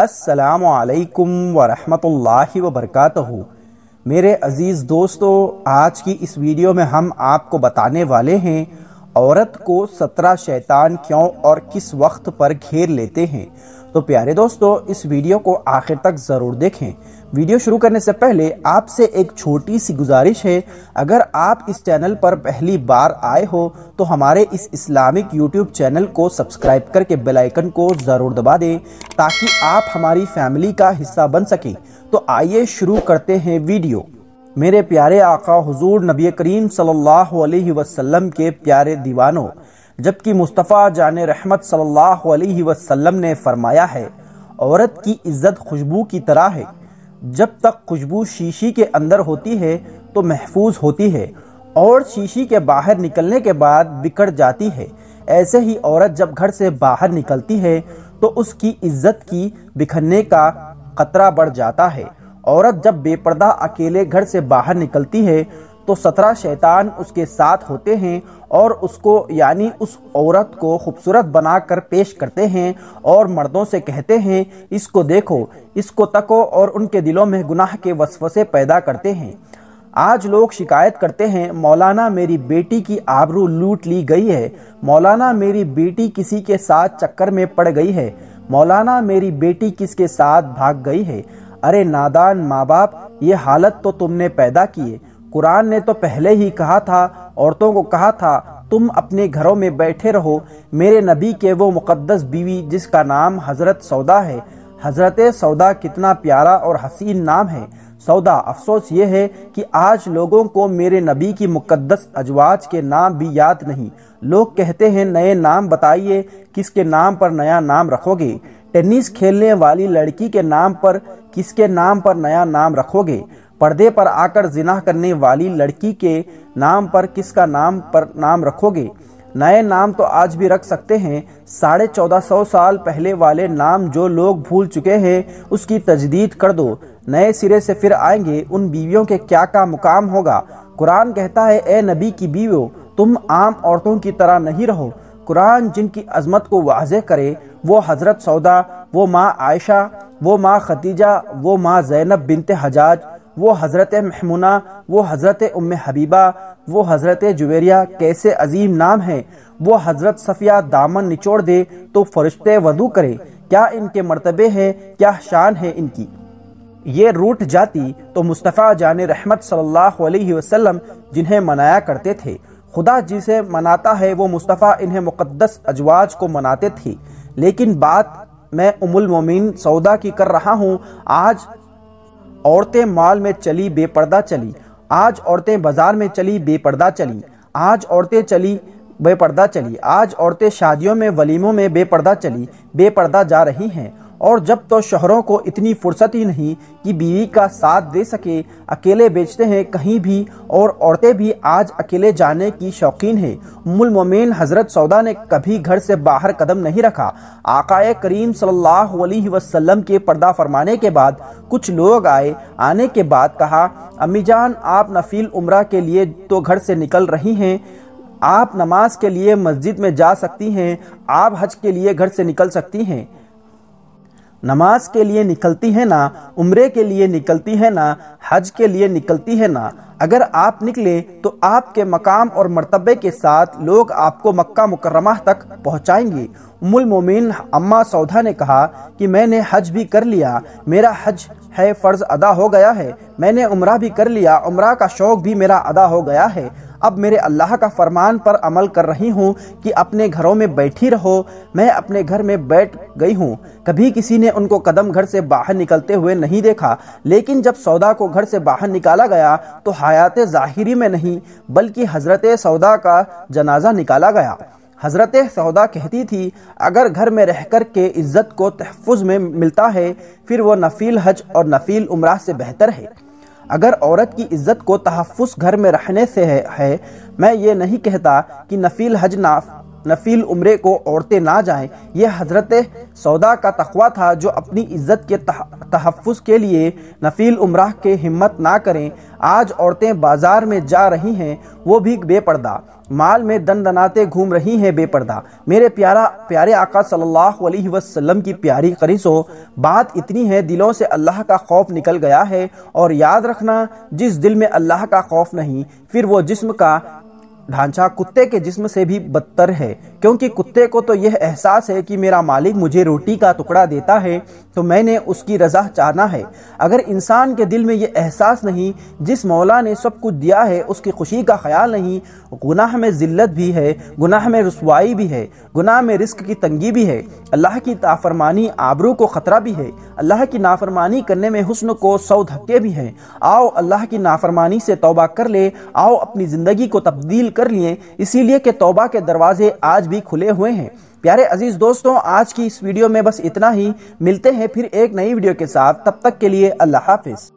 السلام علیکم ورحمۃ اللہ وبرکاتہ۔ میرے عزیز دوستو، آج کی اس ویڈیو میں ہم آپ کو بتانے والے ہیں عورت کو 17 شیطان کیوں اور کس وقت پر گھیر لیتے ہیں۔ تو پیارے دوستو، اس ویڈیو کو آخر تک ضرور دیکھیں۔ ویڈیو شروع کرنے سے پہلے آپ سے ایک چھوٹی سی گزارش ہے، اگر آپ اس چینل پر پہلی بار آئے ہو تو ہمارے اس اسلامک یوٹیوب چینل کو سبسکرائب کر کے بیل آئیکن کو ضرور دبا دیں تاکہ آپ ہماری فیملی کا حصہ بن سکیں۔ تو آئیے شروع کرتے ہیں ویڈیو۔ میرے پیارے آقا حضور نبی کریم صلی اللہ علیہ وسلم کے پیارے دیوانوں، جبکہ مصطفیٰ جان رحمت صلی اللہ علیہ وسلم نے فرمایا ہے، عورت کی عزت خوشبو کی طرح ہے، جب تک خوشبو شیشی کے اندر ہوتی ہے تو محفوظ ہوتی ہے اور شیشی کے باہر نکلنے کے بعد بکھر جاتی ہے، ایسے ہی عورت جب گھر سے باہر نکلتی ہے تو اس کی عزت کی بکھرنے کا خطرہ بڑھ جاتا ہے۔ عورت جب بے پردہ اکیلے گھر سے باہر نکلتی ہے تو 17 شیطان اس کے ساتھ ہوتے ہیں اور اس کو یعنی اس عورت کو خوبصورت بنا کر پیش کرتے ہیں اور مردوں سے کہتے ہیں، اس کو دیکھو، اس کو تکو، اور ان کے دلوں میں گناہ کے وسوسے پیدا کرتے ہیں۔ آج لوگ شکایت کرتے ہیں، مولانا میری بیٹی کی آبرو لوٹ لی گئی ہے، مولانا میری بیٹی کسی کے ساتھ چکر میں پڑ گئی ہے، مولانا میری بیٹی کس کے ساتھ بھاگ گئی ہے۔ ارے نادان ماں باپ، یہ حالت تو تم نے پیدا کی ہے۔ قرآن نے تو پہلے ہی کہا تھا، عورتوں کو کہا تھا، تم اپنے گھروں میں بیٹھے رہو۔ میرے نبی کے وہ مقدس بیوی جس کا نام حضرت سودا ہے، حضرت سودا کتنا پیارا اور حسین نام ہے، سودا۔ افسوس یہ ہے کہ آج لوگوں کو میرے نبی کی مقدس ازواج کے نام بھی یاد نہیں۔ لوگ کہتے ہیں، نئے نام بتائیے، کس کے نام پر نیا نام رکھو گے؟ ٹینس کھیلنے والی لڑکی کے نام پر کس کے نام پر نیا نام رکھو گے؟ پردے پر آ کر زنا کرنے والی لڑکی کے نام پر کس کا نام رکھو گے؟ نئے نام تو آج بھی رکھ سکتے ہیں، 1450 سال پہلے والے نام جو لوگ بھول چکے ہیں اس کی تجدید کر دو، نئے سرے سے پھر آئیں گے۔ ان بیویوں کے کیا مقام ہوگا؟ قرآن کہتا ہے، اے نبی کی بیویوں، تم عام عورتوں کی طرح نہیں رہو۔ قرآن جن کی عظمت کو واضح کرے، وہ حضرت سودا، وہ ماں عائشہ، وہ ماں خدیجہ، وہ ماں زینب بنت حجاج، وہ حضرت محمونہ، وہ حضرت ام حبیبہ، وہ حضرت جویریہ، کیسے عظیم نام ہے۔ وہ حضرت صفیہ دامن نچوڑ دے تو فرشتے وضو کرے، کیا ان کے مرتبے ہیں، کیا شان ہے ان کی۔ یہ روٹ جاتی تو مصطفیٰ جان رحمت صلی اللہ علیہ وسلم جنہیں منایا کرتے تھے، خدا جسے مناتا ہے وہ مصطفیٰ انہیں مقدس ازواج کو مناتے تھے۔ لیکن بات میں ام المومنین سودا کی کر رہا ہوں۔ آج عورتیں مال میں چلی بے پردہ چلی، آج عورتیں بازار میں چلی بے پردہ چلی، آج عورتیں چلی بے پردہ چلی، آج عورتیں شادیوں میں ولیموں میں بے پردہ چلی بے پردہ جا رہی ہیں۔ اور جب تو شوہروں کو اتنی فرصت ہی نہیں کہ بیوی کا ساتھ دے سکے، اکیلے بیچتے ہیں کہیں بھی، اور عورتیں بھی آج اکیلے جانے کی شوقین ہیں۔ ام المومنین حضرت سودا نے کبھی گھر سے باہر قدم نہیں رکھا۔ آقا کریم صلی اللہ علیہ وسلم کے پردہ فرمانے کے بعد کچھ لوگ آنے کے بعد کہا، امی جان آپ نفل عمرہ کے لیے تو گھر سے نکل رہی ہیں، آپ نماز کے لیے مسجد میں جا سکتی ہیں، آپ حج کے لیے گھر سے نکل سکتی ہیں، نماز کے لیے نکلتی ہے نا، عمرے کے لیے نکلتی ہے نا، حج کے لیے نکلتی ہے نا۔ اگر آپ نکلے تو آپ کے مقام اور مرتبے کے ساتھ لوگ آپ کو مکہ مکرمہ تک پہنچائیں گے۔ ام المومنین اماں سودا نے کہا کہ میں نے حج بھی کر لیا، میرا حج ہے فرض ادا ہو گیا ہے، میں نے عمرہ بھی کر لیا، عمرہ کا شوق بھی میرا ادا ہو گیا ہے، اب میرے اللہ کا فرمان پر عمل کر رہی ہوں کہ اپنے گھروں میں بیٹھی رہو۔ میں اپنے گھر میں بیٹھ گئی ہوں، کبھی کسی نے ان کو قدم گھر سے باہر نکلتے ہوئے نہیں دیکھا۔ لیکن جب سودا کو گھر سے باہر نکالا گیا تو حیات ظاہری میں نہیں بلکہ حضرت سودا کا جنازہ نکالا گیا۔ حضرت سودا کہتی تھی، اگر گھر میں رہ کر کے عزت کو تحفظ میں ملتا ہے پھر وہ نفل حج اور نفل عمرہ سے بہتر ہے۔ اگر عورت کی عزت کو تحفظ گھر میں رہنے سے ہے، میں یہ نہیں کہتا کہ نفل حج نفیل عمرے کو عورتیں نہ جائیں۔ یہ حضرت سودا کا تقوی تھا جو اپنی عزت کے تحفظ کے لیے نفیل عمرہ کے ہمت نہ کریں۔ آج عورتیں بازار میں جا رہی ہیں، وہ بھی بے پردہ، مال میں دندناتے گھوم رہی ہیں بے پردہ۔ میرے پیارے آقا صلی اللہ علیہ وسلم کی پیاری قریصو، بات اتنی ہے، دلوں سے اللہ کا خوف نکل گیا ہے، اور یاد رکھنا، جس دل میں اللہ کا خوف نہیں، پھر وہ جسم کا ڈھانچہ کتے کے جسم سے بھی بدتر ہے، کیونکہ کتے کو تو یہ احساس ہے کہ میرا مالک مجھے روٹی کا ٹکڑا دیتا ہے تو میں نے اس کی رضا چاہنا ہے۔ اگر انسان کے دل میں یہ احساس نہیں، جس مولا نے سب کچھ دیا ہے اس کی خوشی کا خیال نہیں، گناہ میں ذلت بھی ہے، گناہ میں رسوائی بھی ہے، گناہ میں رزق کی تنگی بھی ہے، اللہ کی نافرمانی آبرو کو خطرہ بھی ہے، اللہ کی نافرمانی کرنے میں حسن کو 100 دھکے بھی ہیں۔ آؤ اللہ کی نافرمانی سے توبہ کر لے، آؤ اپنی زندگی کو تبدیل کر لیے، اسی لیے کہ توبہ کے دروازے آج بھی کھلے ہوئے ہیں۔ پیارے عزیز دوستوں، آج کی اس ویڈیو میں بس اتنا ہی، ملتے ہیں پھر ایک نئی ویڈیو کے ساتھ، تب تک کے لیے اللہ حافظ۔